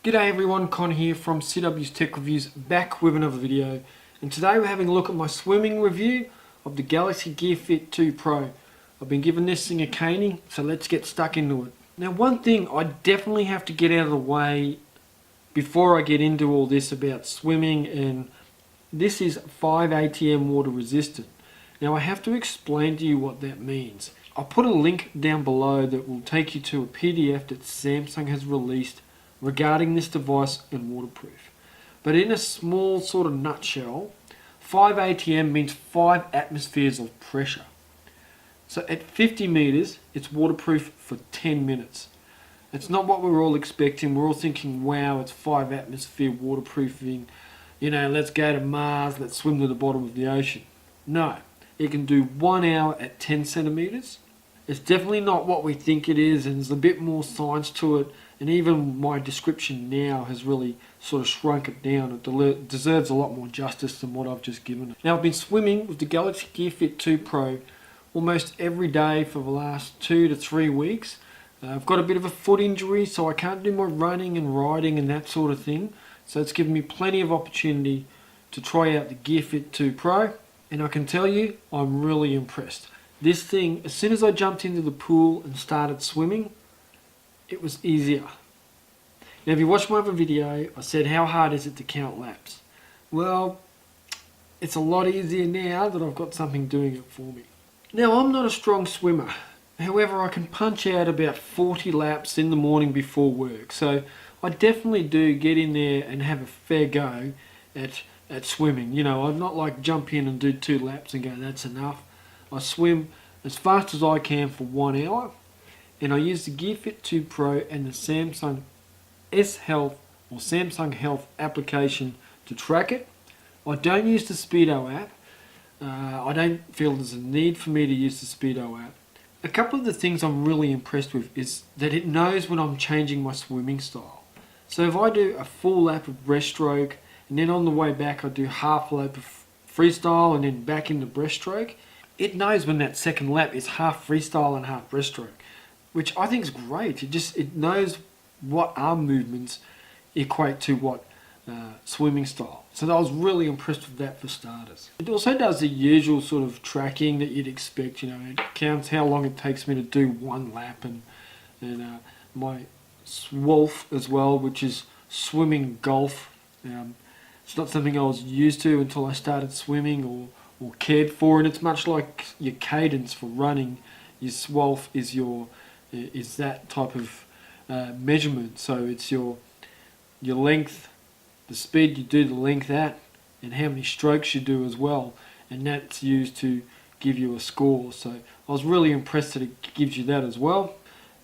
G'day everyone, Con here from CW's Tech Reviews, back with another video. And today we're having a look at my swimming review of the Galaxy Gear Fit2 Pro. I've been giving this thing a caning, so let's get stuck into it. Now one thing I definitely have to get out of the way before I get into all this about swimming, and this is 5 ATM water resistant. Now I have to explain to you what that means. I'll put a link down below that will take you to a PDF that Samsung has released regarding this device and waterproof. But in a small sort of nutshell, 5 ATM means 5 atmospheres of pressure. So at 50 meters, it's waterproof for 10 minutes. It's not what we're all expecting. We're all thinking, wow, it's 5 atmosphere waterproofing. You know, let's go to Mars, let's swim to the bottom of the ocean. No, it can do 1 hour at 10 centimeters. It's definitely not what we think it is, and there's a bit more science to it. And even my description now has really sort of shrunk it down. It deserves a lot more justice than what I've just given it. Now I've been swimming with the Galaxy Gear Fit2 Pro almost every day for the last 2 to 3 weeks. I've got a bit of a foot injury, so I can't do my running and riding and that sort of thing. So it's given me plenty of opportunity to try out the Gear Fit2 Pro. And I can tell you, I'm really impressed. This thing, as soon as I jumped into the pool and started swimming, it was easier. Now if you watched my other video, I said how hard is it to count laps? Well, it's a lot easier now that I've got something doing it for me. Now I'm not a strong swimmer. However, I can punch out about 40 laps in the morning before work. So I definitely do get in there and have a fair go at swimming. You know, I'm not like jump in and do 2 laps and go, that's enough. I swim as fast as I can for 1 hour. And I use the Gear Fit2 Pro and the Samsung S Health or Samsung Health application to track it. I don't use the Speedo app. I don't feel there's a need for me to use the Speedo app. A couple of the things I'm really impressed with is that it knows when I'm changing my swimming style. So if I do a full lap of breaststroke and then on the way back I do half a lap of freestyle and then back into breaststroke, it knows when that second lap is half freestyle and half breaststroke, which I think is great. It knows what arm movements equate to what swimming style. So I was really impressed with that for starters. It also does the usual sort of tracking that you'd expect. You know, it counts how long it takes me to do 1 lap, and my SWOLF as well, which is swimming golf. It's not something I was used to until I started swimming or cared for, and it's much like your cadence for running. Your SWOLF is that type of measurement. So it's your length, the speed you do the length at, and how many strokes you do as well, and that's used to give you a score. So I was really impressed that it gives you that as well.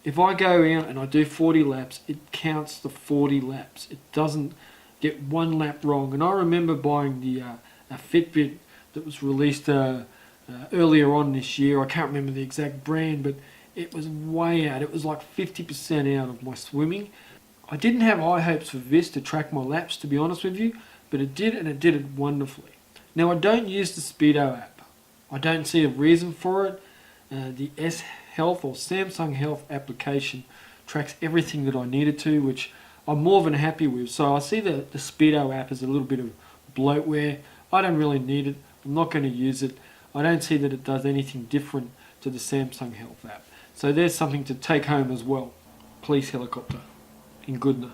If I go out and I do 40 laps, it counts the 40 laps. It doesn't get 1 lap wrong. And I remember buying the a Fitbit that was released earlier on this year. I can't remember the exact brand, but it was way out. It was like 50% out of my swimming. I didn't have high hopes for this to track my laps, to be honest with you, but it did, and it did it wonderfully. Now I don't use the Speedo app. I don't see a reason for it. The S Health or Samsung Health application tracks everything that I needed to, which I'm more than happy with. So I see the Speedo app as a little bit of bloatware. I don't really need it. I'm not going to use it. I don't see that it does anything different to the Samsung Health app. So there's something to take home as well. Police helicopter in Goodna.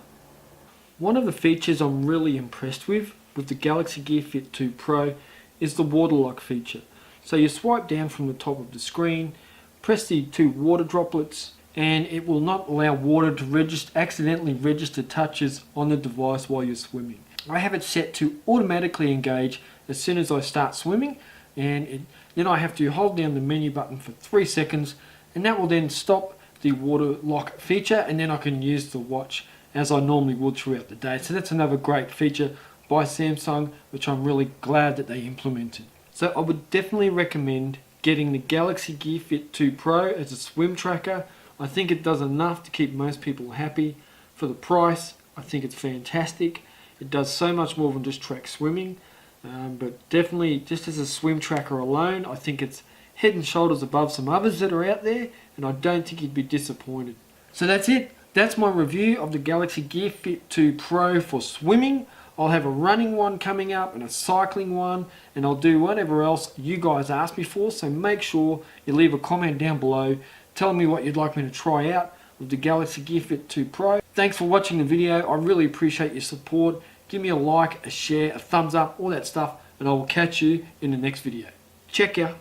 One of the features I'm really impressed with the Galaxy Gear Fit2 Pro is the water lock feature. So you swipe down from the top of the screen, press the 2 water droplets, and it will not allow water to accidentally register touches on the device while you're swimming. I have it set to automatically engage as soon as I start swimming, and then I have to hold down the menu button for 3 seconds, and that will then stop the water lock feature, and then I can use the watch as I normally would throughout the day. So that's another great feature by Samsung, which I'm really glad that they implemented. So I would definitely recommend getting the Galaxy Gear Fit2 Pro as a swim tracker. I think it does enough to keep most people happy. For the price, I think it's fantastic. It does so much more than just track swimming, but definitely just as a swim tracker alone, I think it's head and shoulders above some others that are out there, and I don't think you'd be disappointed. So that's it. That's my review of the Galaxy Gear Fit2 Pro for swimming. I'll have a running one coming up and a cycling one, and I'll do whatever else you guys ask me for, so make sure you leave a comment down below telling me what you'd like me to try out with the Galaxy Gear Fit2 Pro. Thanks for watching the video. I really appreciate your support. Give me a like, a share, a thumbs up, all that stuff, and I will catch you in the next video. Check ya.